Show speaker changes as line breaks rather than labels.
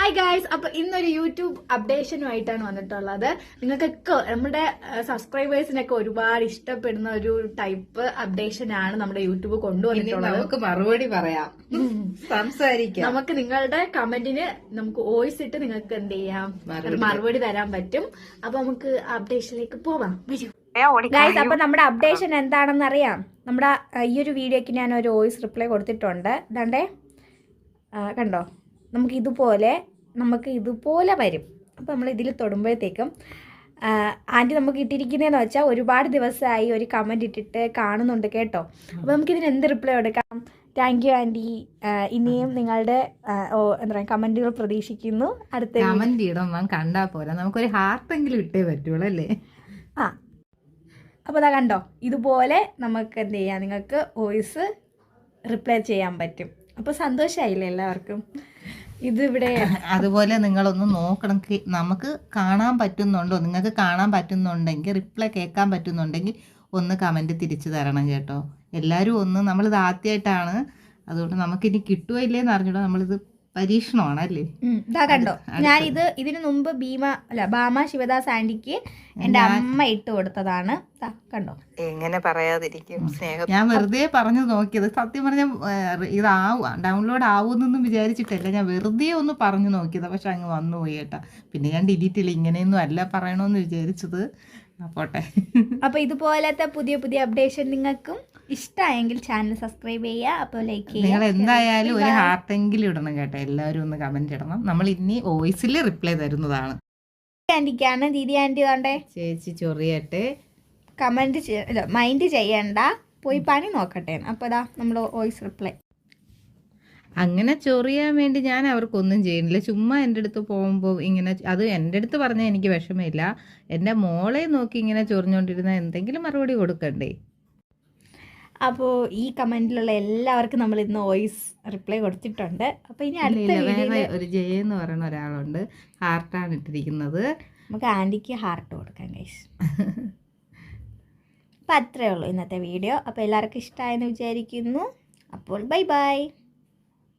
Hi guys, അപ്പൊ ഇന്നൊരു YouTube അപ്ഡേഷനുമായിട്ടാണ് വന്നിട്ടുള്ളത്. നിങ്ങൾക്കൊക്കെ നമ്മുടെ സബ്സ്ക്രൈബേഴ്സിനൊക്കെ ഒരുപാട് ഇഷ്ടപ്പെടുന്ന ഒരു ടൈപ്പ് അപ്ഡേഷൻ ആണ് നമ്മുടെ യൂട്യൂബ് കൊണ്ടുവന്നിട്ടുള്ളത്.
നമുക്ക് മറുപടി പറയാം, സംസാരിക്കാം.
നമുക്ക് നിങ്ങളുടെ കമന്റിന് നമുക്ക് വോയിസ് ഇട്ട് നിങ്ങൾക്ക് എന്ത് ചെയ്യാം, മറുപടി തരാൻ പറ്റും. അപ്പൊ നമുക്ക് അപ്ഡേഷനിലേക്ക് പോവാം. ഗായ്സ്, അപ്പൊ നമ്മുടെ അപ്ഡേഷൻ എന്താണെന്ന് അറിയാം. നമ്മുടെ ഈ ഒരു വീഡിയോക്ക് ഞാൻ ഒരു വോയിസ് റിപ്ലൈ കൊടുത്തിട്ടുണ്ട്. ദണ്ടേ കണ്ടോ, നമുക്ക് ഇതുപോലെ വരും. അപ്പോൾ നമ്മൾ ഇതിൽ തൊടുമ്പോഴത്തേക്കും ആൻറ്റി നമുക്ക് ഇട്ടിരിക്കുന്നതെന്ന് വെച്ചാൽ ഒരുപാട് ദിവസമായി ഒരു കമൻറ്റ് ഇട്ടിട്ട് കാണുന്നുണ്ട് കേട്ടോ. അപ്പോൾ നമുക്കിതിന് എന്ത് റിപ്ലൈ കൊടുക്കാം? താങ്ക് യു ആൻറ്റി, ഇനിയും നിങ്ങളുടെ എന്താ പറയുക കമൻറ്റുകൾ പ്രതീക്ഷിക്കുന്നു. അടുത്ത
കമൻറ്റ് ഇടണം, കണ്ടാൽ പോരാ, നമുക്കൊരു ഹാർട്ടെങ്കിലും ഇട്ടേ പറ്റുള്ളൂ അല്ലേ?
അപ്പോൾ അതാ കണ്ടോ, ഇതുപോലെ നമുക്ക് എന്ത് ചെയ്യാം, നിങ്ങൾക്ക് വോയിസ് റിപ്ലൈ ചെയ്യാൻ പറ്റും. അപ്പോൾ സന്തോഷമായില്ലേ എല്ലാവർക്കും? ഇതിവിടെ
അതുപോലെ നിങ്ങളൊന്ന് നോക്കണം, നമുക്ക് കാണാൻ പറ്റുന്നുണ്ടോ, നിങ്ങൾക്ക് കാണാൻ പറ്റുന്നുണ്ടെങ്കിൽ റിപ്ലൈ കേൾക്കാൻ പറ്റുന്നുണ്ടെങ്കിൽ ഒന്ന് കമൻറ്റ് തിരിച്ചു തരണം കേട്ടോ. എല്ലാവരും ഒന്ന്, നമ്മളിത് ആദ്യമായിട്ടാണ്, അതുകൊണ്ട് നമുക്കിനി കിട്ടുമോ ഇല്ലേന്ന് അറിഞ്ഞൂടാ. നമ്മളിത് പരീക്ഷണമാണ് അല്ലേ?
ഇതാ കണ്ടോ, ഞാനിത് ഇതിനു മുമ്പ് ഭാമ ശിവദാസ് ആൻറ്റിക്ക് എൻ്റെ അമ്മ ഇട്ട് കൊടുത്തതാണ്. കണ്ടോ,
എങ്ങനെ പറയാതിരിക്കും സ്നേഹം. ഞാൻ വെറുതെ പറഞ്ഞു നോക്കിയത്, സത്യം പറഞ്ഞ ഇത് ഡൗൺലോഡ് ആവുമെന്നൊന്നും വിചാരിച്ചിട്ടല്ല, ഞാൻ വെറുതെ ഒന്ന് പറഞ്ഞു നോക്കിയത്. പക്ഷെ അങ്ങ് വന്നുപോയി കേട്ടാ. പിന്നെ ഞാൻ ഡിലീറ്റ് ഇല്ല, ഇങ്ങനെയൊന്നും അല്ല പറയണമെന്ന് വിചാരിച്ചത്. പോട്ടെ.
അപ്പൊ ഇതുപോലത്തെ പുതിയ പുതിയ അപ്ഡേഷൻ നിങ്ങൾക്കും ഇഷ്ടമായെങ്കിൽ ചാനൽ സബ്സ്ക്രൈബ് ചെയ്യുക. അപ്പോൾ ലൈക്ക് ചെയ്യുക.
നിങ്ങൾ എന്തായാലും ഒരു ഹാർട്ടെങ്കിലും ഇടണം കേട്ടോ. എല്ലാവരും ഒന്ന് കമന്റ് ഇടണം. നമ്മൾ ഇനി വോയിസിൽ റിപ്ലൈ തരുന്നതാണ്.
ആൻറ്റിക്കാണ്, ദീദി ആൻറ്റി വേണ്ടേ
ചേച്ചി ചൊറിയട്ടെ,
കമന്റ് മൈൻഡ് ചെയ്യണ്ട, പോയി പണി നോക്കട്ടെ. അപ്പോൾ അതാ നമ്മൾ വോയിസ് റിപ്ലൈ.
അങ്ങനെ ചൊറിയാൻ വേണ്ടി ഞാൻ അവർക്കൊന്നും ചെയ്യുന്നില്ല. ചുമ്മാ എൻ്റെ അടുത്ത് പോകുമ്പോൾ ഇങ്ങനെ, അത് എൻ്റെ അടുത്ത് പറഞ്ഞാൽ എനിക്ക് വിഷമമില്ല. എൻ്റെ മോളെ നോക്കി ഇങ്ങനെ ചൊറിഞ്ഞുകൊണ്ടിരുന്ന എന്തെങ്കിലും മറുപടി കൊടുക്കണ്ടേ? അപ്പോൾ ഈ കമന്റിലുള്ള എല്ലാവർക്കും നമ്മൾ ഇന്ന് വോയിസ് റിപ്ലൈ കൊടുത്തിട്ടുണ്ട്. അപ്പോൾ ഇനി വേറെ ഒരു ജയ എന്ന് പറയുന്ന ഒരാളുണ്ട്, ഹാർട്ടാണ് ഇട്ടിരിക്കുന്നത്.
നമുക്ക് ആൻറ്റിക്ക് ഹാർട്ട് കൊടുക്കാം ഗൈസ്. അപ്പം അത്രയേ ഉള്ളൂ ഇന്നത്തെ വീഡിയോ. അപ്പോൾ എല്ലാവർക്കും ഇഷ്ടമായെന്ന് വിചാരിക്കുന്നു. അപ്പോൾ ബൈ ബൈ.